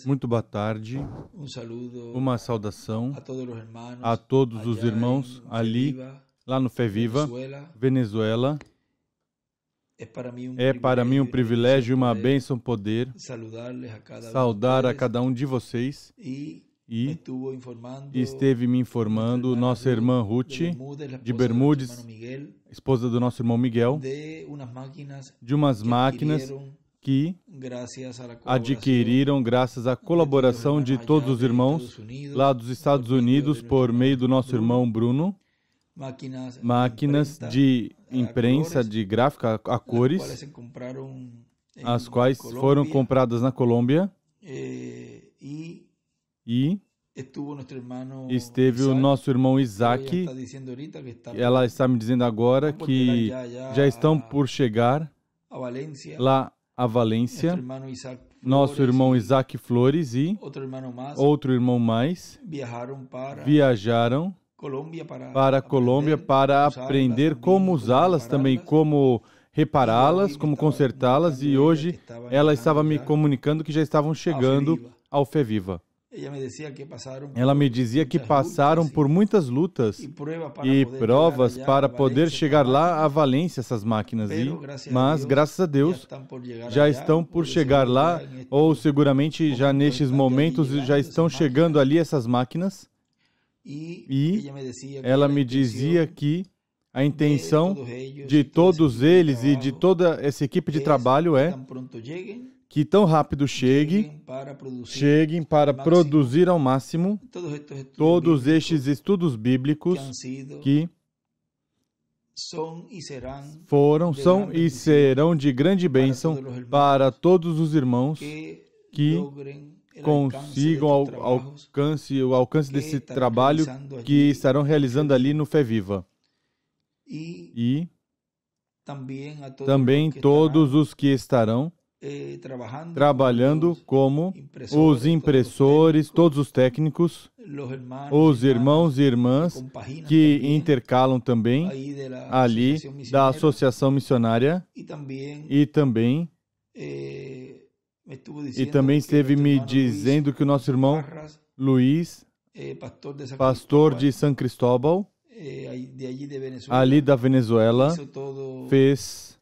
Muito boa tarde. Uma saudação a todos os irmãos ali, lá no Fé Viva, Venezuela. É para mim um privilégio e uma bênção poder saudar a cada um de vocês. E esteve me informando nossa irmã Ruth, de Bermudes, esposa do nosso irmão Miguel, de umas máquinas que adquiriram graças à colaboração de todos os irmãos lá dos Estados Unidos por meio do nosso irmão Bruno, máquinas de imprensa, de gráfica a cores, as quais foram compradas na Colômbia, e esteve o nosso irmão Isaac. Ela está me dizendo agora que já estão por chegar lá a Valência, nosso irmão Isaac Flores e outro irmão mais viajaram para a Colômbia para aprender como usá-las também, como repará-las, como consertá-las, e hoje ela estava me comunicando que já estavam chegando ao Fé Viva. Ela me dizia que passaram por muitas lutas e provas para poder chegar lá a Valência, essas máquinas. Mas, graças a Deus, já estão por chegar lá, ou seguramente já nestes momentos já estão chegando ali essas máquinas. E ela me dizia que a intenção de todos eles e de toda essa equipe de trabalho é que tão rápido cheguem para produzir ao máximo todos estes estudos bíblicos que foram, são e serão de grande bênção para todos os irmãos que consigam o alcance desse trabalho que estarão realizando ali no Fé Viva. E também todos os que estarão trabalhando como os impressores, todos os técnicos, os irmãos e irmãs que intercalam também ali da Associação Missionária e também esteve me dizendo que o nosso irmão Luiz, pastor de San Cristóbal, ali da Venezuela, fez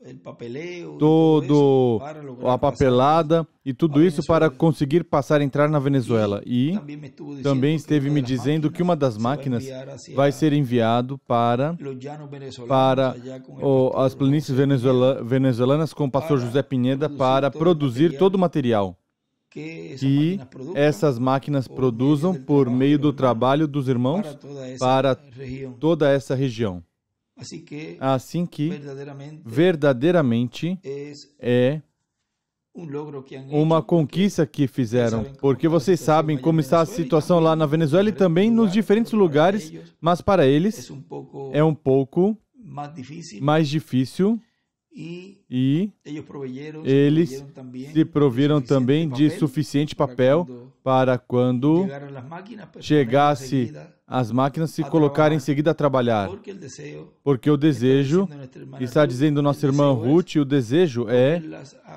todo a papelada e tudo isso para conseguir entrar na Venezuela. E também esteve me dizendo que uma das máquinas vai ser enviado para as planícies venezuelanas com o pastor José Pineda para produzir todo o material que essas máquinas produzam por meio do trabalho dos irmãos para toda essa região. Assim que verdadeiramente é uma conquista que fizeram, porque vocês sabem como está a situação lá na Venezuela e também nos diferentes lugares, mas para eles é um pouco mais difícil. E eles se proviram também de suficiente papel para quando chegasse as máquinas se colocarem em seguida a trabalhar. Porque o desejo, está dizendo nossa irmã Ruth, o desejo é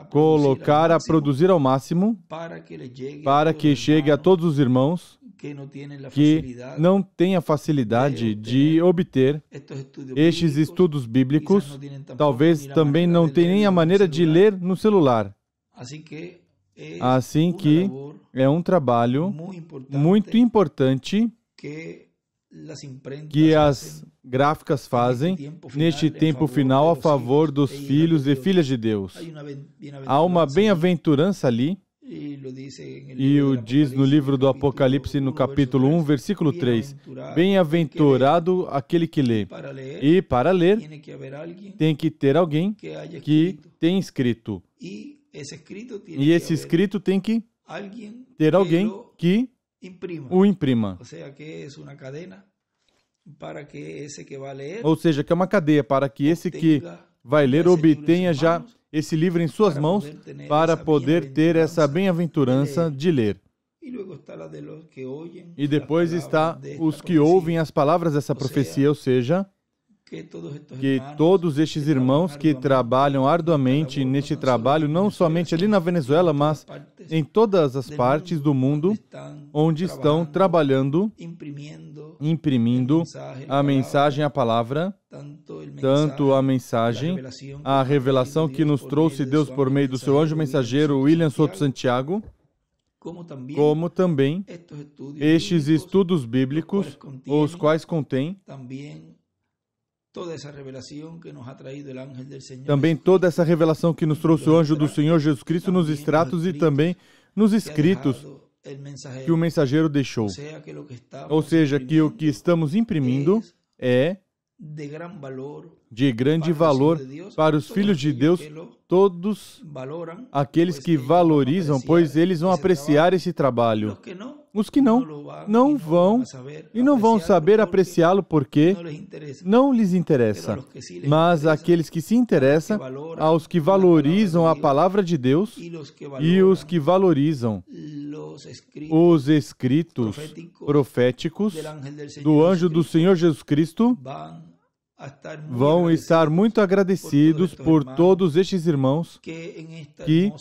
colocar a produzir ao máximo para que chegue a todos os irmãos que não têm a facilidade de obter estes estudos bíblicos, talvez também não tenham nem a maneira de ler no celular. Assim que é um trabalho muito importante que as gráficas fazem neste tempo final a favor dos filhos e filhas de Deus. Há uma bem-aventurança ali, e o diz no livro do Apocalipse, no capítulo 1, versículo 3. Bem-aventurado aquele que lê. E para ler, tem que ter alguém que tem escrito. E esse escrito tem que ter alguém que o imprima. Ou seja, que é uma cadeia para que esse que vai ler obtenha já esse livro em suas mãos para poder ter essa bem-aventurança de ler. E depois está os que ouvem as palavras dessa profecia, ou seja, que todos estes irmãos que trabalham arduamente neste trabalho, não somente ali na Venezuela, mas em todas as partes do mundo onde estão trabalhando, imprimindo a mensagem, a palavra, tanto a mensagem, a revelação que nos trouxe Deus por meio do seu anjo mensageiro William Soto Santiago, como também estes estudos bíblicos, os quais contêm também toda essa revelação que nos trouxe o anjo do Senhor Jesus Cristo nos extratos e também nos escritos que o mensageiro deixou. Ou seja, que o que estamos imprimindo é de grande valor para os filhos de Deus, todos aqueles que valorizam, pois eles vão apreciar esse trabalho. Os que não vão e não vão saber apreciá-lo porque não lhes interessa. Mas aqueles que se interessam, aos que valorizam a palavra de Deus e os que valorizam os escritos proféticos do anjo do Senhor Jesus Cristo, vão estar muito agradecidos por todos estes irmãos que,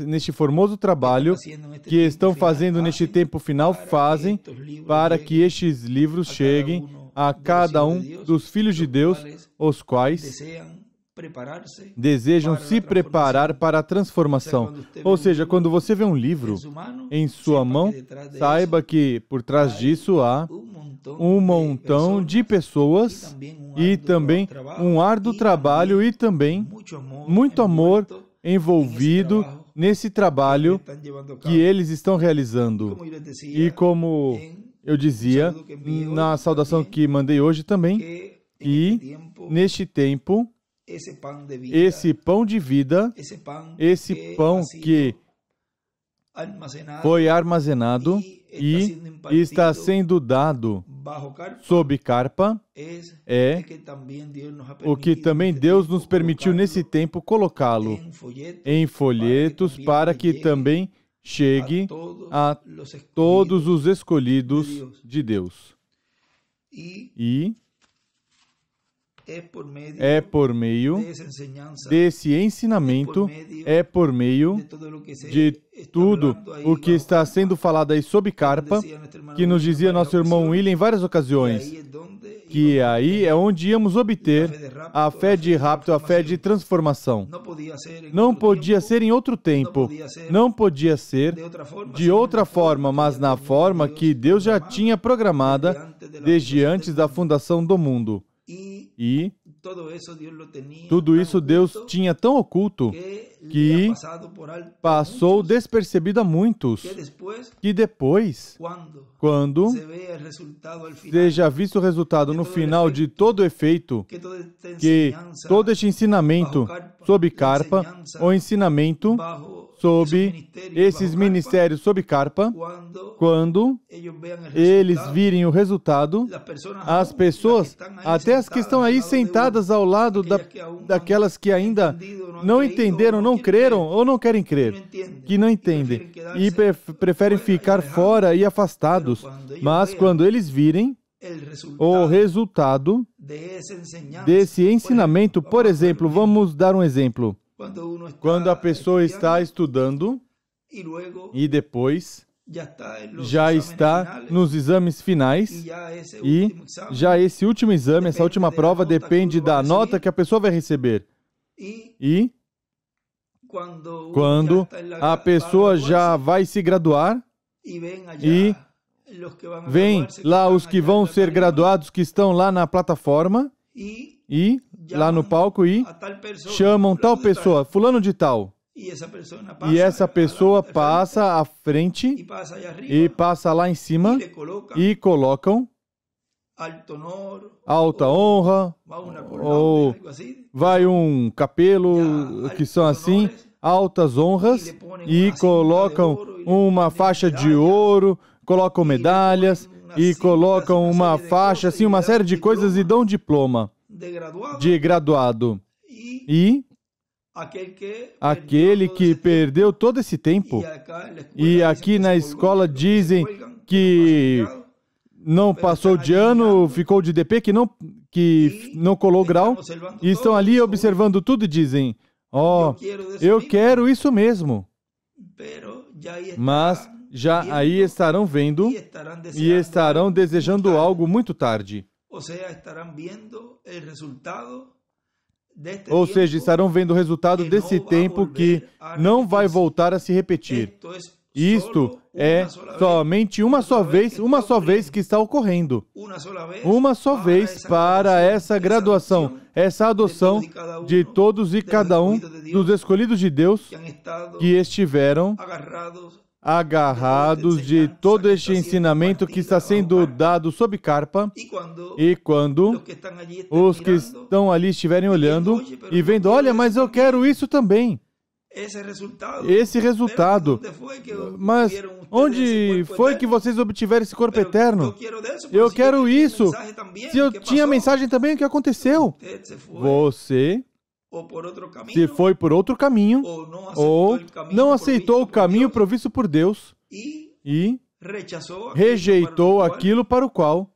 neste formoso trabalho que estão fazendo neste tempo final, fazem para que estes livros cheguem a cada um dos filhos de Deus, os quais desejam se preparar para a transformação. Ou seja, quando você vê um livro em sua mão, saiba que por trás disso há um montão de pessoas e também um árduo trabalho e também muito amor envolvido nesse trabalho que eles estão realizando. E como eu dizia na saudação que mandei hoje também, e neste tempo, esse pão de vida, esse pão que foi armazenado e está sendo dado sob carpa, é o que também Deus nos permitiu nesse tempo colocá-lo em folhetos para que também chegue a todos os escolhidos de Deus. E é por meio desse ensinamento, é por meio de tudo o que está sendo falado aí sob carpa, que nos dizia nosso irmão William em várias ocasiões, que aí é onde íamos obter a fé de rapto, a fé de transformação. Não podia ser em outro tempo, não podia ser de outra forma, mas na forma que Deus já tinha programada desde antes da fundação do mundo. E tudo isso Deus tinha tão oculto que passou despercebido a muitos, que depois, quando seja visto o resultado no final de todo o efeito, que todo este ensinamento sob carpa, o ensinamento sob esses ministérios sob carpa, quando eles virem o resultado, as pessoas, até as que estão aí sentadas ao lado daquelas que ainda não entenderam, não creram ou não querem crer, que não entendem e preferem ficar fora e afastados, mas quando eles virem o resultado desse ensinamento, por exemplo, vamos dar um exemplo. Quando a pessoa está estudando e depois já está nos exames finais e já esse último exame, essa última prova depende da nota que a pessoa vai receber. E quando a pessoa já vai se graduar e vem lá os que vão ser graduados que estão lá na plataforma e lá no palco e chamam tal pessoa, fulano de tal. E essa pessoa passa à frente e passa lá em cima e colocam alta honra, ou vai um capelo, que são assim, altas honras, e colocam uma faixa de ouro, colocam medalhas e colocam uma faixa, assim, uma série de coisas e dão um diploma de graduado. E aquele que perdeu todo esse tempo, e aqui na escola dizem que não passou de ano, ficou de DP, que não colou grau, e estão ali observando tudo e dizem, eu quero isso mesmo, mas já aí estarão vendo e estarão desejando algo muito tarde. Ou seja, estarão vendo o resultado desse tempo que não vai voltar a se repetir. Isto é somente uma só vez que está ocorrendo. Uma só vez para essa graduação, essa adoção de todos e cada um dos escolhidos de Deus que estiveram agarrados de todo este ensinamento que está sendo dado sob carpa, e quando os que estão ali estiverem olhando e vendo, olha, mas eu quero isso também. Esse resultado. Mas onde foi que vocês obtiveram esse corpo eterno? Eu quero isso. Se eu tinha mensagem também, o que aconteceu? Você se foi por outro caminho, ou não aceitou o caminho provisto por Deus e rejeitou aquilo para o qual,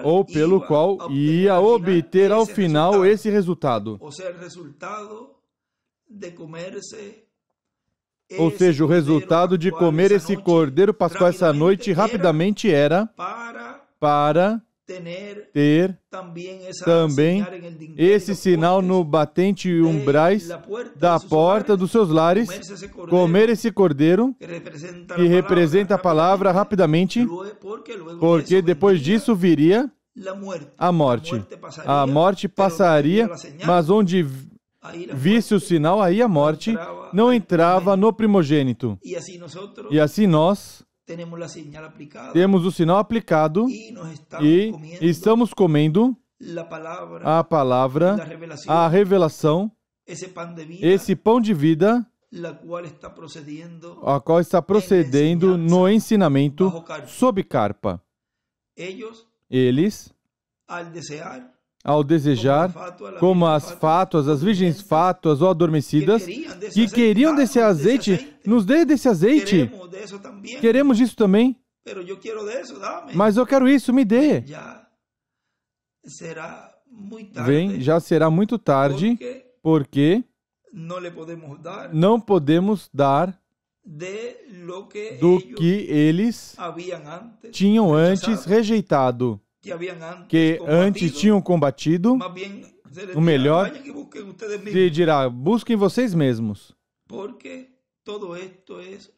ou pelo qual ia obter ao final esse resultado. Ou seja, o resultado de comer esse cordeiro pascual essa noite rapidamente era para ter também esse sinal no batente e umbrais da porta dos seus lares, comer esse cordeiro, que representa a palavra rapidamente, porque depois disso viria a morte. A morte passaria, mas onde visse o sinal, aí a morte não entrava no primogênito. E assim nós temos o sinal aplicado e estamos comendo a palavra, a revelação, esse pão de vida, a qual está procedendo no ensinamento sob carpa. Eles, ao desejar, como as fátuas, as virgens fátuas ou adormecidas, que queriam desse azeite, nos dê desse azeite. Queremos isso também. Mas eu quero isso, me dê. Vem, já será muito tarde, porque não podemos dar do que eles tinham antes rejeitado, que antes tinham combatido. O melhor se dirá, busquem vocês mesmos.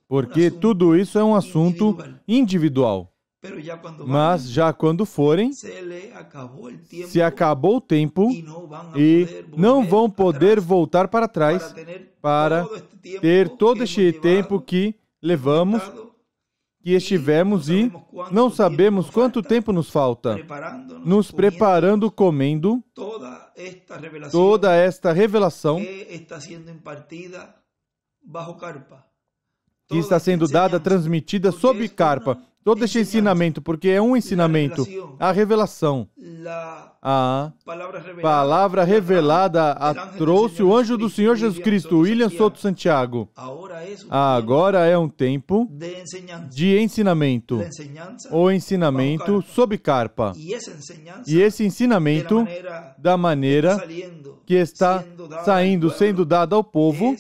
Porque tudo isso é um assunto individual. Mas já quando forem, se acabou o tempo e não vão poder voltar para trás para ter todo este tempo que levamos, que estivemos e não sabemos quanto tempo nos falta, nos preparando, comendo toda esta revelação que está sendo dada, transmitida sob carpa. Todo este ensinamento, porque é um ensinamento, a revelação, a palavra revelada trouxe o anjo do Senhor Jesus Cristo, William Souto Santiago. Agora é um tempo de ensinamento, o ensinamento sob carpa. E esse ensinamento, da maneira que está saindo, sendo dado ao povo,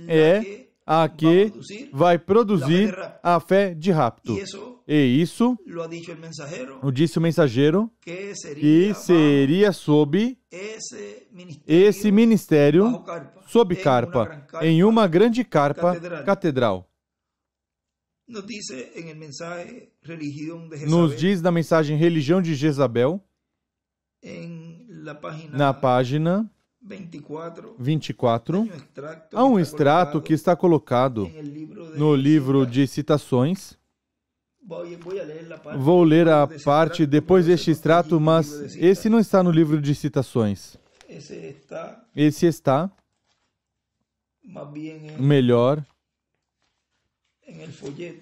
é a que vai produzir a fé de rapto. E isso, o disse o mensageiro, que seria sob esse ministério, sob carpa, em uma grande carpa catedral. Nos diz na mensagem Religião de Jezabel, na página 24, há um extrato que está colocado no livro de citações. Vou ler a parte depois deste extrato, mas esse não está no livro de citações. Esse está, melhor,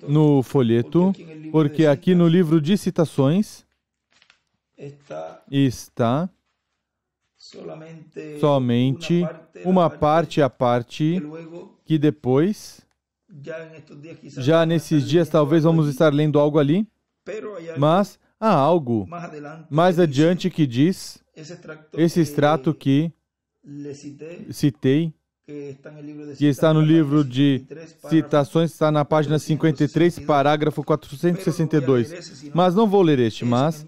no folheto, porque aqui no livro de citações está somente uma parte à parte, que depois, já nesses dias, talvez vamos estar lendo algo ali, mas há algo mais adiante que diz, esse extrato que citei, que está no livro de citações, está na página 53, parágrafo 462. Mas não vou ler este, mas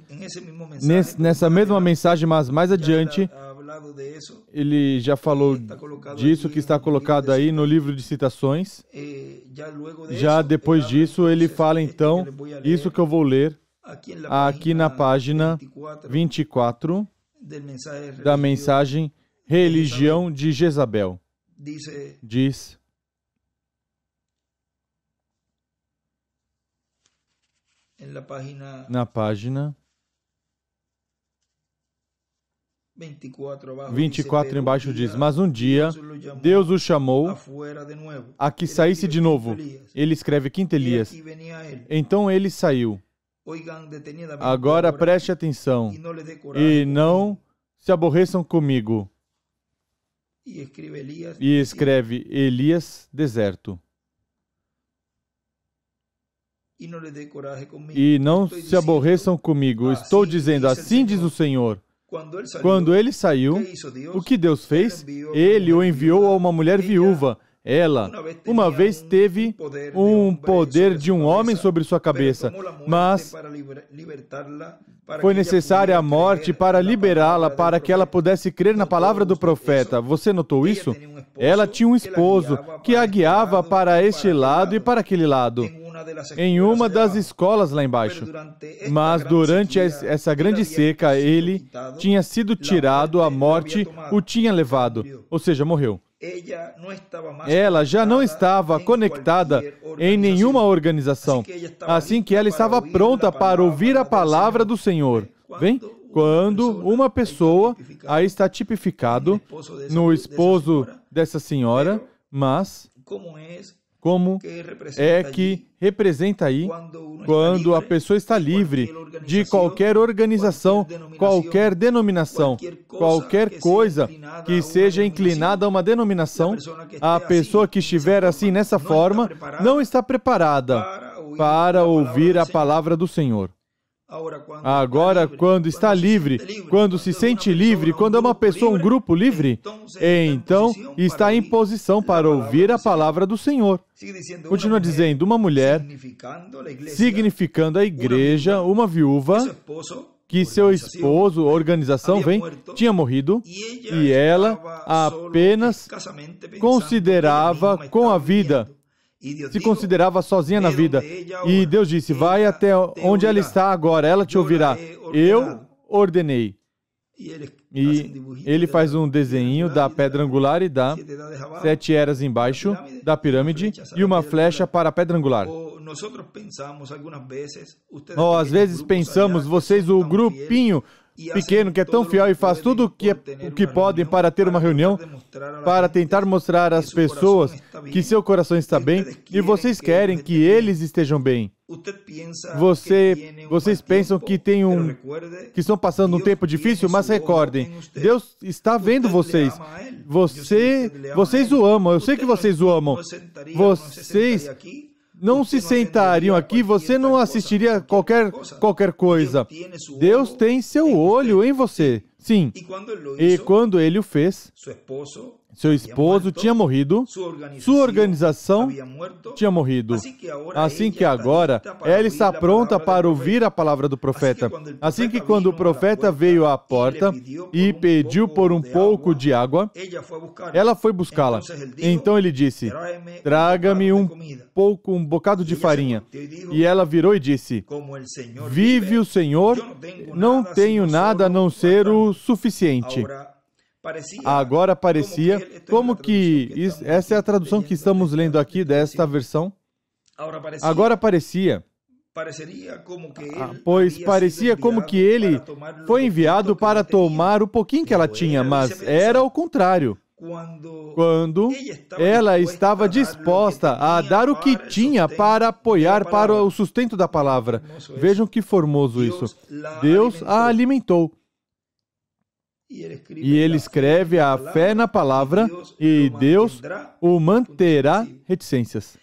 nessa mesma mensagem, mas mais adiante, ele já falou disso que está colocado aí no livro de citações. Já depois disso, ele fala então, isso que eu vou ler aqui na página 24 da mensagem Religião de Jezabel. Diz, na página 24 embaixo diz, mas um dia Deus o chamou a que saísse de novo. Ele escreve quinto Elias. Então ele saiu. Agora preste atenção e não se aborreçam comigo. E escreve Elias, deserto. E não se aborreçam comigo. Estou dizendo, assim diz o Senhor. Quando ele saiu, o que Deus fez? Ele o enviou a uma mulher viúva. Ela, uma vez, teve um poder de um homem sobre sua cabeça, mas foi necessária a morte para liberá-la, para que ela pudesse crer na palavra do profeta. Você notou isso? Ela tinha um esposo que a guiava para este lado e para aquele lado, em uma das escolas lá embaixo. Mas durante essa grande seca, ele tinha sido tirado, a morte o tinha levado, ou seja, morreu. Ela já não estava conectada em nenhuma organização, assim que ela estava pronta para ouvir a palavra do Senhor. Vem? Quando uma pessoa, aí está tipificado no esposo dessa senhora, mas como é que representa aí quando a pessoa está livre de qualquer organização, qualquer denominação, qualquer coisa que seja inclinada a uma denominação, a pessoa que estiver assim nessa forma não está preparada para ouvir a palavra do Senhor. Agora, quando está livre, quando se sente livre, quando é uma pessoa, um grupo livre, então está em posição para ouvir a palavra do Senhor. Continua dizendo, uma mulher, significando a igreja, uma viúva, que seu esposo, organização, tinha morrido, e ela apenas considerava com a vida, se considerava sozinha na vida. E Deus disse, vai até onde ela está agora, ela te ouvirá. Eu ordenei. E ele faz um desenho da pedra angular e dá 7 eras embaixo da pirâmide e uma flecha para a pedra angular. Às vezes pensamos, vocês, o grupinho pequeno que é tão fiel e faz tudo o que podem para ter uma reunião, para tentar mostrar às pessoas que seu coração está bem e vocês querem que eles estejam bem. Vocês pensam que que estão passando um tempo difícil, mas recordem, Deus está vendo vocês. Vocês o amam, eu sei que vocês o amam. Vocês não se sentariam aqui, você não assistiria qualquer coisa. Deus tem seu olho em você. Sim. E quando ele o fez, seu esposo tinha morrido, sua organização tinha morrido. Assim que agora, ela está pronta para ouvir a palavra do profeta. Assim que quando o profeta veio à porta e pediu por um pouco de água, ela foi buscá-la. Então ele disse, traga-me um bocado de farinha. E ela virou e disse, vive o Senhor, não tenho nada a não ser o suficiente. Agora parecia como que... Essa é a tradução que estamos lendo aqui desta versão. Agora parecia... Pois parecia como que ele foi enviado para tomar o pouquinho que ela tinha, mas era o contrário. Quando ela estava disposta a dar o que tinha para apoiar para o sustento da palavra. Vejam que formoso isso. Deus a alimentou. E ele escreve a fé na palavra e Deus o manterá reticências.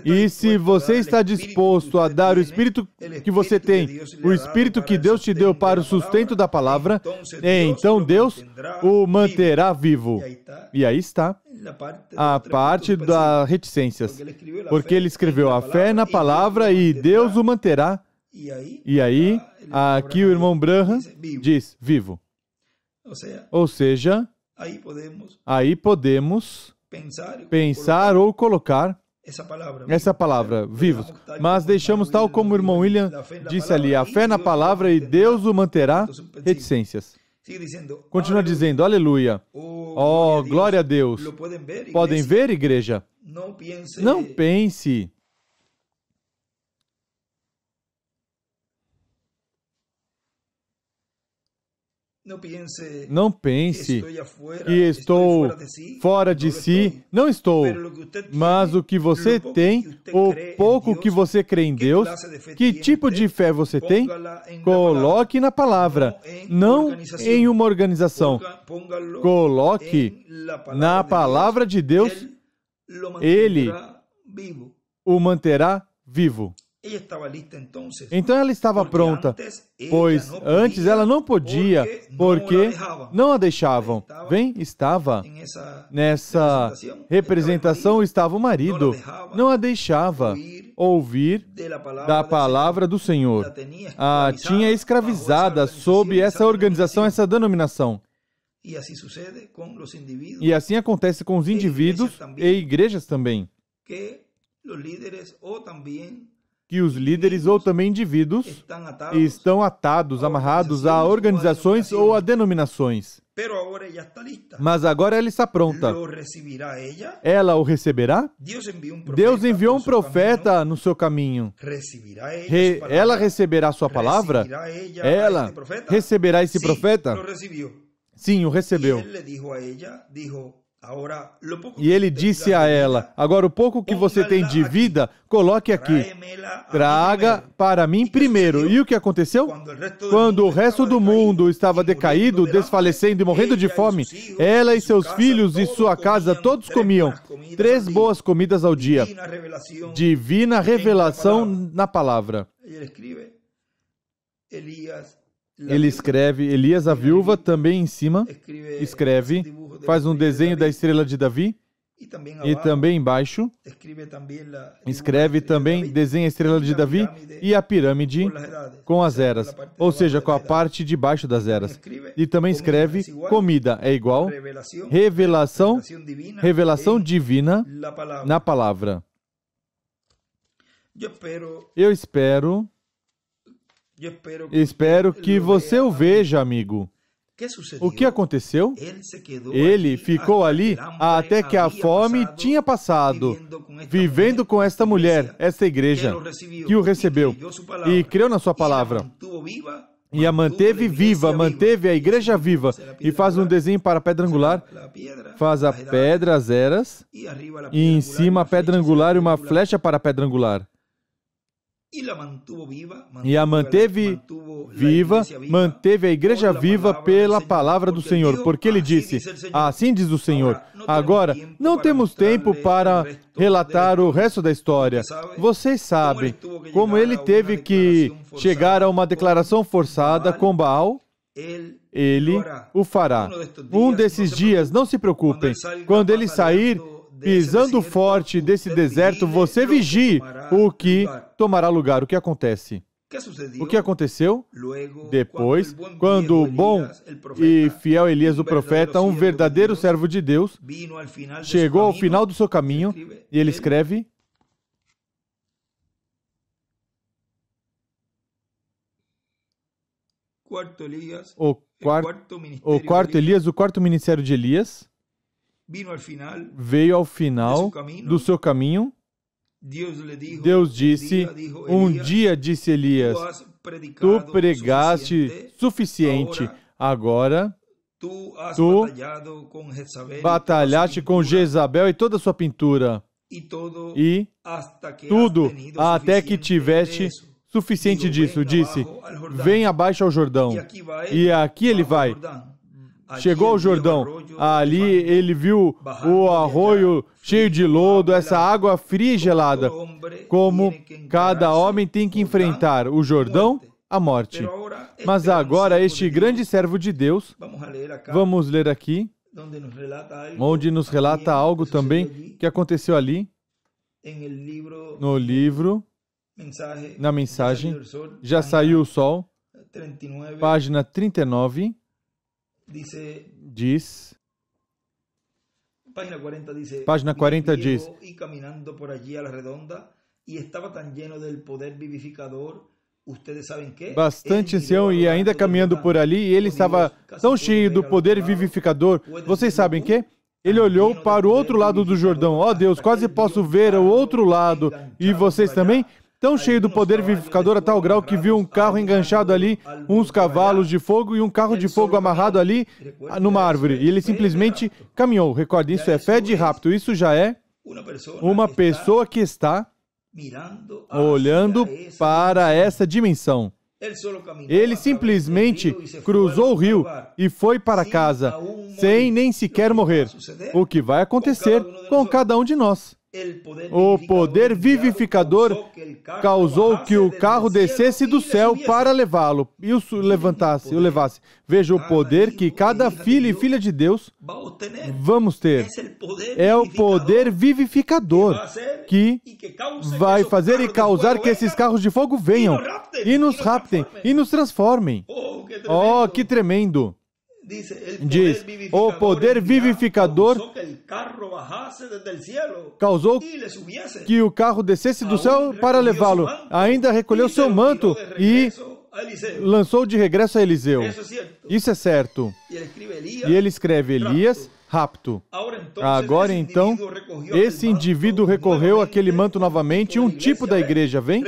E se você está disposto a dar o Espírito que você tem, o Espírito que Deus te deu para o sustento da palavra, então Deus o manterá vivo. E aí está a parte das reticências. Porque ele escreveu a fé na palavra e Deus o manterá. E aí, aqui o irmão Branham diz, vivo. Ou seja, aí podemos pensar ou colocar essa palavra, vivos. Mas deixamos tal como o irmão William disse ali, a fé na palavra e Deus o manterá, reticências. Continua dizendo, aleluia. Oh, glória a Deus. Podem ver, igreja? Não pense que estou fora de si. Não estou. Mas o que você tem, o pouco que você crê em Deus, que tipo de fé você tem, coloque na palavra, não em uma organização. Coloque na palavra de Deus, Ele o manterá vivo. Então ela estava pronta, pois antes ela não podia, porque não a deixavam. Bem, estava nessa representação, estava o marido, não a deixava ouvir da palavra do Senhor. A tinha escravizada sob essa organização, essa denominação. E assim acontece com os indivíduos e igrejas também. Que os líderes ou também indivíduos estão atados, amarrados a organizações ou a denominações. Mas agora ela está pronta. Ela o receberá? Deus enviou um profeta no seu caminho. Ela receberá a sua palavra? Ela receberá esse profeta? Sim, o recebeu. E ele disse a ela, agora o pouco que você tem de vida, coloque aqui. Traga para mim primeiro. E o que aconteceu? Quando o resto do mundo estava decaído, desfalecendo e morrendo de fome, ela e seus filhos e sua casa todos comiam 3 boas comidas ao dia. Divina revelação na palavra. Ele escreve, Elias, a viúva, também em cima, escreve, faz um desenho da estrela de Davi, e também embaixo, escreve também, desenha a estrela de Davi e a pirâmide com as eras, ou seja, com a parte de baixo das eras. E também escreve, comida é igual, revelação divina na palavra. Eu espero que você o veja, amigo. O que aconteceu? Ele ficou ali até que a fome tinha passado, vivendo com esta mulher, esta igreja, que o recebeu e creu na sua palavra. E a manteve viva, manteve a igreja viva. E faz um desenho para a pedra angular, faz a pedra, as eras, e em cima a pedra angular e uma flecha para a pedra angular. E a manteve viva, manteve a igreja viva pela palavra do Senhor, porque ele disse, assim diz o Senhor. Agora, não temos tempo para relatar o resto da história. Vocês sabem como ele teve que chegar a uma declaração forçada com Baal. Ele o fará. Um desses dias, não se preocupem, quando ele sair pisando forte desse deserto, você vigie o que tomará lugar. O que acontece? O que aconteceu? Depois, quando o bom e fiel Elias, o profeta, um verdadeiro servo de Deus, chegou ao final do seu caminho, e ele escreve, o quarto Elias, o quarto ministério de Elias, veio ao final do seu caminho. Deus disse, um dia disse Elias, tu pregaste suficiente, agora tu batalhaste com Jezabel e toda a sua pintura, e tudo até que tiveste suficiente disso. Disse, vem abaixo ao Jordão, e aqui ele vai. chegou ao Jordão. Ali ele viu o arroio cheio de lodo, essa água fria e gelada. Como cada homem tem que enfrentar o Jordão, a morte. Mas agora este grande servo de Deus, vamos ler aqui, onde nos relata algo também que aconteceu ali, no livro, na mensagem, Já Saiu o Sol, página 39, diz, página 40 diz, bastante ancião e ainda caminhando por ali, e ele estava tão cheio do poder vivificador. Vocês sabem o quê? Ele olhou para o outro lado do Jordão. Ó Deus, quase posso ver o outro lado. E vocês também? Tão cheio do poder vivificador a tal grau que viu um carro enganchado ali, uns cavalos de fogo e um carro de fogo amarrado ali numa árvore. E ele simplesmente caminhou. Recorde, isso é fé de rapto. Isso já é uma pessoa que está olhando para essa dimensão. Ele simplesmente cruzou o rio e foi para casa, sem nem sequer morrer. O que vai acontecer com cada um de nós? O poder vivificador causou que o carro descesse do céu para levá-lo e o levasse. Veja o poder que cada filho e filha de Deus vamos ter. É o poder vivificador que vai fazer e causar que esses carros de fogo venham e nos raptem e nos transformem. Oh, que tremendo! Diz, o poder vivificador causou que o carro descesse do céu para levá-lo. Ainda recolheu seu manto e lançou de regresso a Eliseu. Isso é certo. E ele escreve Elias, rapto. Agora então, esse indivíduo recorreu àquele manto novamente, um tipo da igreja, vem?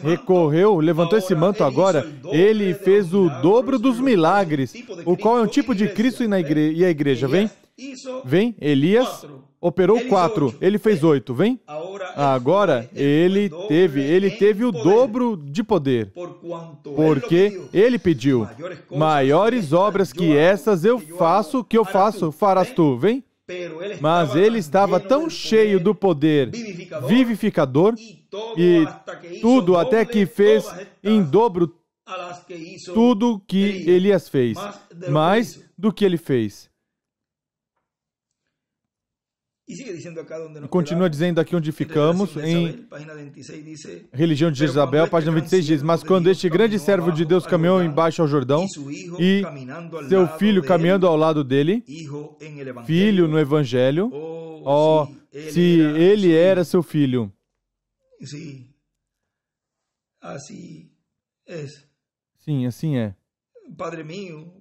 Recorreu, levantou esse manto agora, ele fez o dobro dos milagres, o qual é um tipo de Cristo e a igreja, vem? Vem, Elias operou 4, ele fez 8, vem? Agora, ele teve o dobro de poder, porque ele pediu, maiores obras que essas eu faço, farás tu, vem? Mas ele estava tão cheio do poder vivificador, e tudo até que fez em dobro tudo que Elias fez, mais do que ele fez. Continua dizendo aqui onde ficamos, em Religião de Jezabel, página 26 diz, mas quando este grande servo de Deus caminhou embaixo ao Jordão, e seu filho caminhando ao lado dele, filho no Evangelho, ó, se ele era seu filho. Sim, assim é.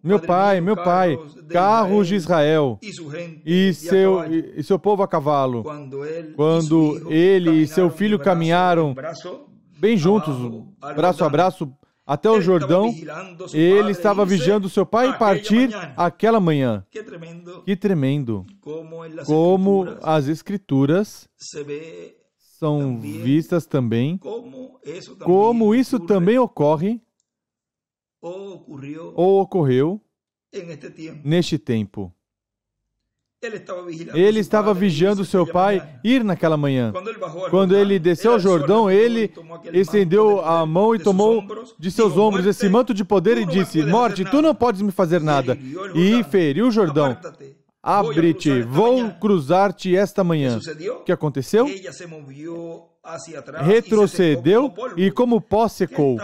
Meu pai, carros de Israel e seu povo a cavalo. Quando ele e seu filho caminharam bem juntos, braço a braço, até o Jordão, ele estava vigiando seu pai partir aquela manhã. Que tremendo! Como as Escrituras são vistas também, como isso também ocorre ou ocorreu neste tempo. Ele estava vigiando seu pai ir naquela manhã. Quando ele desceu ao Jordão, ele estendeu a mão e tomou de seus ombros esse manto de poder e disse, morte, tu não podes me fazer nada. E feriu o Jordão. Abre-te, vou cruzar-te esta manhã. O que aconteceu? Retrocedeu e como pó secou.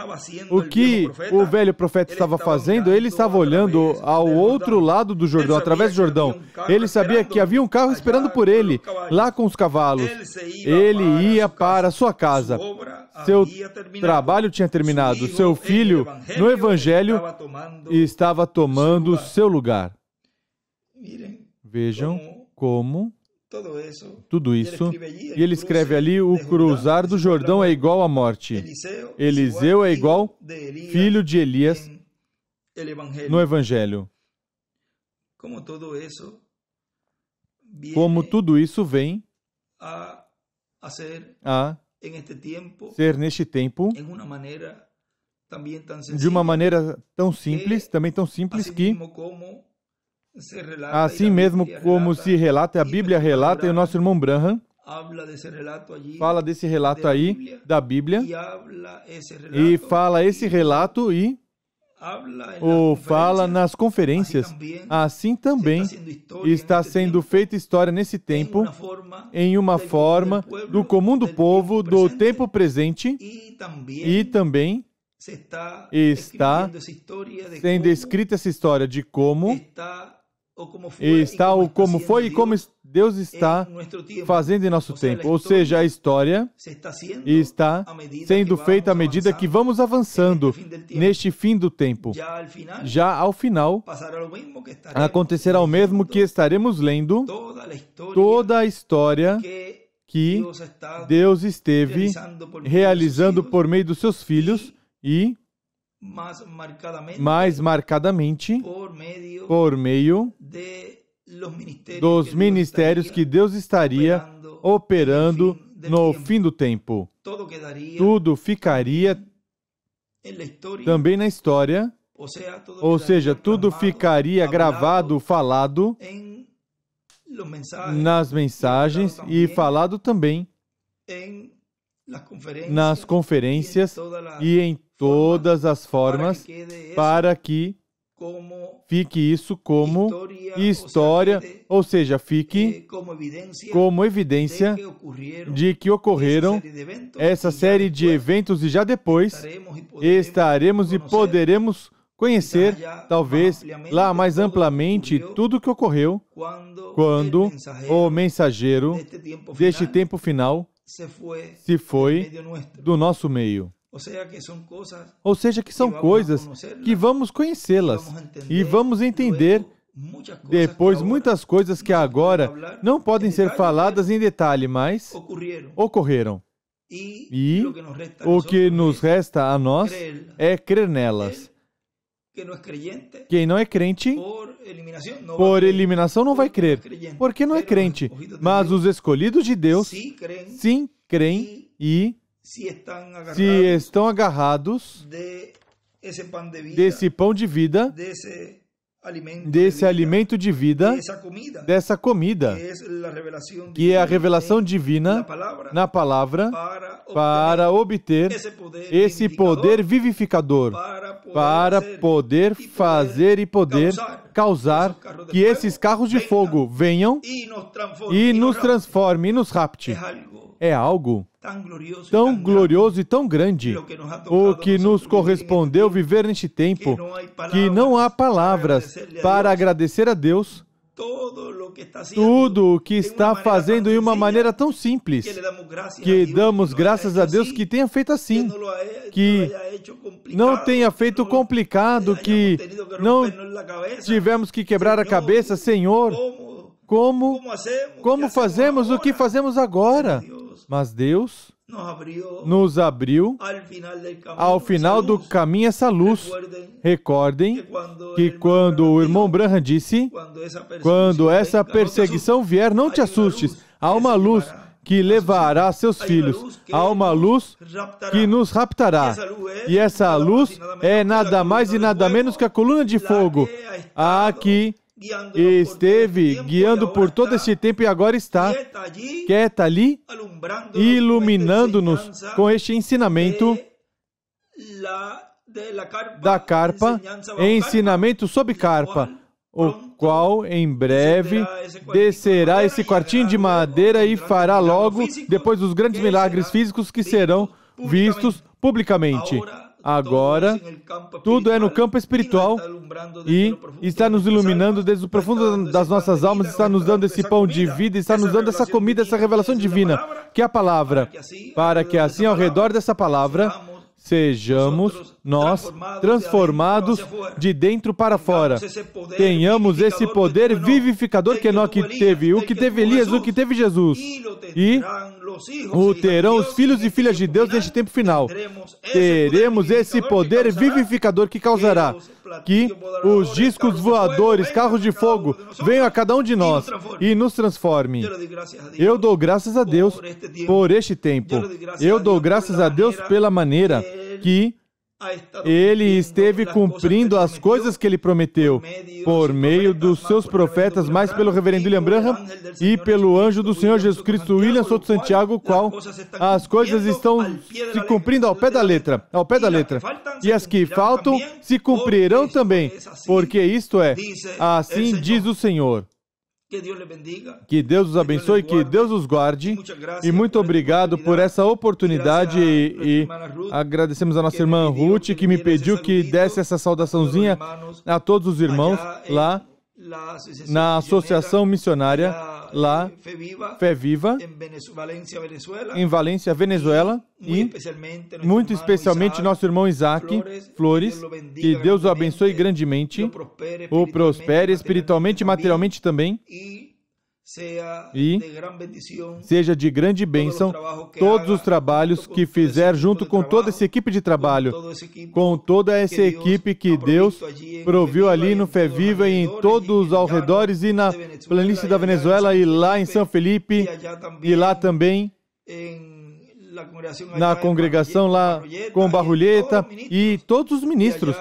O que o velho profeta estava fazendo? Ele estava olhando ao outro lado do Jordão, através do Jordão. Ele sabia que havia um carro esperando por ele, lá com os cavalos. Ele ia para sua casa. Seu trabalho tinha terminado. Seu filho, no Evangelho, estava tomando seu lugar. Vejam como tudo isso, e ele escreve ali, o cruzar do Jordão é igual à morte. Eliseu é igual filho de Elias no Evangelho. Como tudo isso vem a ser neste tempo de uma maneira tão simples, também tão simples que Assim mesmo como se relata, a Bíblia relata, e o nosso irmão Branham fala desse relato aí da Bíblia, e fala esse relato e fala nas conferências. Assim também está sendo feita história nesse tempo, em uma forma do comum do povo do tempo presente, e também está sendo escrita essa história de como está, ou como foi e como Deus está fazendo em nosso tempo. Ou seja, a história está sendo feita à medida que vamos avançando neste fim do tempo. Já ao final, acontecerá o mesmo, que estaremos lendo toda a história que Deus esteve realizando por meio dos seus filhos, e mais marcadamente por meio dos ministérios que Deus estaria operando no fim do tempo. Tudo ficaria também na história, ou seja, tudo ficaria gravado, falado nas mensagens e falado também nas conferências e em todas as formas, para que fique isso como história, ou seja, fique como evidência de que ocorreram essa série de eventos, e já depois estaremos e poderemos conhecer, talvez, lá mais amplamente, tudo o que ocorreu quando o mensageiro deste tempo final se foi do nosso meio. Ou seja, que são coisas que vamos conhecê-las e vamos entender depois muitas coisas que agora não podem ser faladas em detalhe, mas ocorreram. E o que nos resta a nós é crer nelas. Quem não é crente, por eliminação não vai crer, porque não é crente. Mas os escolhidos de Deus, sim, creem e se estão agarrados desse pão de vida, desse alimento de vida, dessa comida, que é a revelação divina na palavra, para obter esse poder vivificador, para poder fazer e poder causar que esses carros de fogo venham e nos transformem e nos rapte. É algo tão glorioso e tão grande o que nos correspondeu viver neste tempo, que não há palavras para agradecer a Deus tudo o que está fazendo de uma maneira tão simples, que damos graças a Deus que tenha feito assim, que não tenha feito complicado, que não tivemos que quebrar a cabeça. Senhor, como fazemos o que fazemos agora? Mas Deus nos abriu ao final do caminho essa luz. Recordem que quando o irmão Branham disse, quando essa perseguição vier, não te assustes. Há uma luz que levará seus filhos. Há uma luz que nos raptará. E essa luz é nada mais e nada menos que a coluna de fogo, a que esteve guiando por todo esse tempo e agora está quieta ali, iluminando-nos com este ensinamento da carpa, ensinamento sobre carpa, o qual em breve descerá esse quartinho de madeira e fará logo depois os grandes milagres físicos que serão vistos publicamente. Agora, tudo é no campo espiritual e está nos iluminando desde o profundo das nossas almas, está nos dando esse pão de vida, está nos dando essa comida, essa revelação divina, que é a palavra, para que assim, ao redor dessa palavra, sejamos nós transformados de dentro para fora. Tenhamos esse poder vivificador que Enoque teve, o que teve Elias, o que teve Jesus. E o terão os filhos e filhas de Deus neste tempo final. Teremos esse poder vivificador que causará que os discos voadores, carros de fogo, venham a cada um de nós e nos transforme. Eu dou graças a Deus por este tempo. Eu dou graças a Deus pela maneira que Ele esteve cumprindo as coisas que ele prometeu por meio dos seus profetas, mais pelo reverendo William Branham e pelo anjo do Senhor Jesus Cristo, William Souto Santiago, qual as coisas estão se cumprindo ao pé da letra, e as que faltam se cumprirão também, porque isto é, assim diz o Senhor. Que Deus os abençoe, que Deus os guarde, e muito obrigado por essa oportunidade, e agradecemos a nossa irmã Ruth, que me pediu que desse essa saudaçãozinha a todos os irmãos lá na Associação Missionária, lá, Fé Viva, em Valência, Venezuela, e muito especialmente nosso irmão Isaac Flores, que Deus o abençoe grandemente, o prospere espiritualmente e materialmente também, e seja de grande bênção todos os trabalhos que fizer junto com toda essa equipe de trabalho, com toda essa equipe que Deus proviu ali no Fé Viva e em todos os arredores, e na planície da Venezuela, e lá em São Felipe, e lá também na congregação lá com Barrulheta, e todos os ministros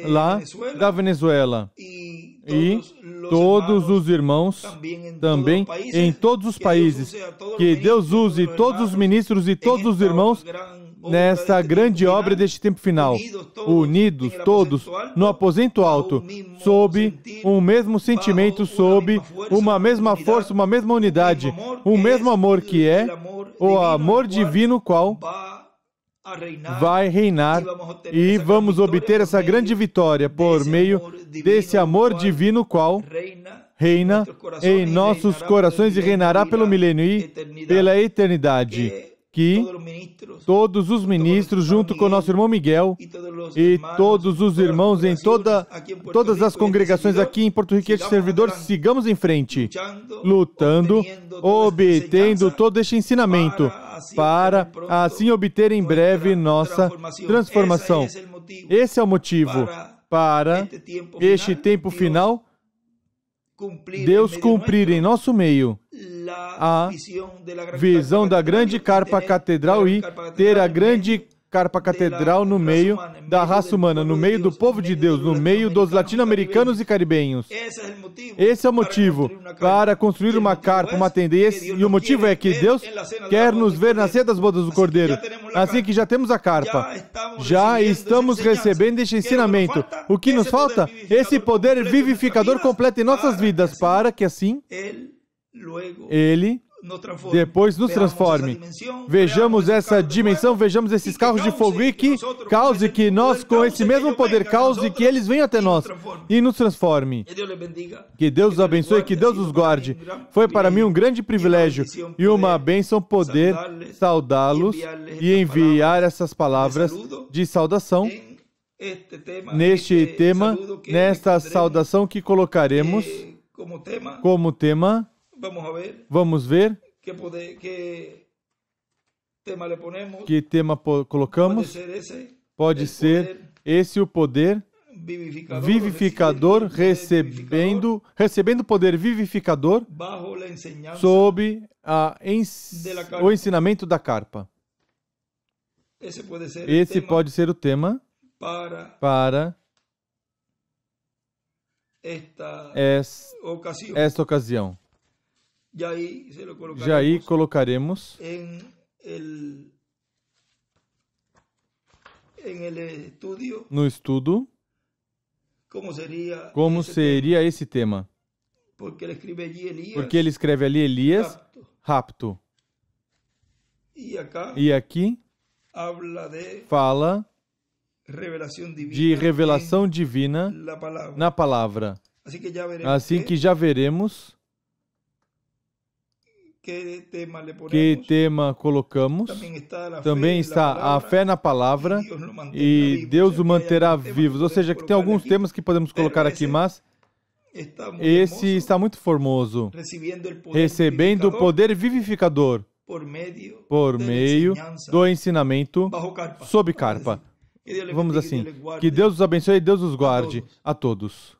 lá da Venezuela, e todos os irmãos também em todos os países. Que Deus use todos os ministros e todos os irmãos nesta grande obra deste tempo final, unidos todos no aposento alto, sob um mesmo sentimento, sob uma mesma força, uma mesma unidade, um mesmo amor, que é o amor divino, qual vai reinar, e vamos obter essa grande vitória por meio desse amor divino, qual reina em nossos corações e reinará pelo milênio e pela eternidade. Que todos os ministros, junto com o nosso irmão Miguel, e todos os irmãos em todas as congregações aqui em Porto Rico, este servidor, sigamos em frente, lutando, obtendo todo este ensinamento, para assim obter em breve nossa transformação. Esse é o motivo para este tempo final, Deus cumprir em nosso meio a visão da grande carpa catedral, e ter a grande carpa catedral no meio da raça humana, no meio do povo de Deus, no meio dos latino-americanos e caribenhos. Esse é o motivo para construir uma carpa, uma tenda. E o motivo é que Deus quer nos ver na ceia das bodas do Cordeiro. Assim que já temos a carpa, já estamos recebendo este ensinamento. O que nos falta? Esse poder vivificador completo em nossas vidas, para que assim Ele depois nos transforme. Vejamos essa dimensão, vejamos esses carros de fogo, e que cause que nós, com esse mesmo poder, cause que eles venham até nós e nos transforme. Que Deus os abençoe, que Deus os guarde. Foi para mim um grande privilégio e uma bênção poder saudá-los e enviar essas palavras de saudação neste tema, nesta saudação que colocaremos como tema. Vamos ver que tema colocamos. Pode ser esse o poder vivificador, recebendo poder vivificador sob o ensinamento da carpa. Esse pode ser o tema para esta ocasião. Já aí colocaremos no estudo como seria esse tema. Porque ele escreve ali Elias, rapto. E aqui fala de revelação divina na palavra. Assim que já veremos que tema colocamos. Também está a fé na palavra, e Deus o manterá vivos. Ou seja, que tem alguns temas que podemos colocar aqui, mas esse está muito formoso. Recebendo o poder vivificador por meio do ensinamento sob carpa. Vamos assim. Que Deus os abençoe e Deus os guarde a todos.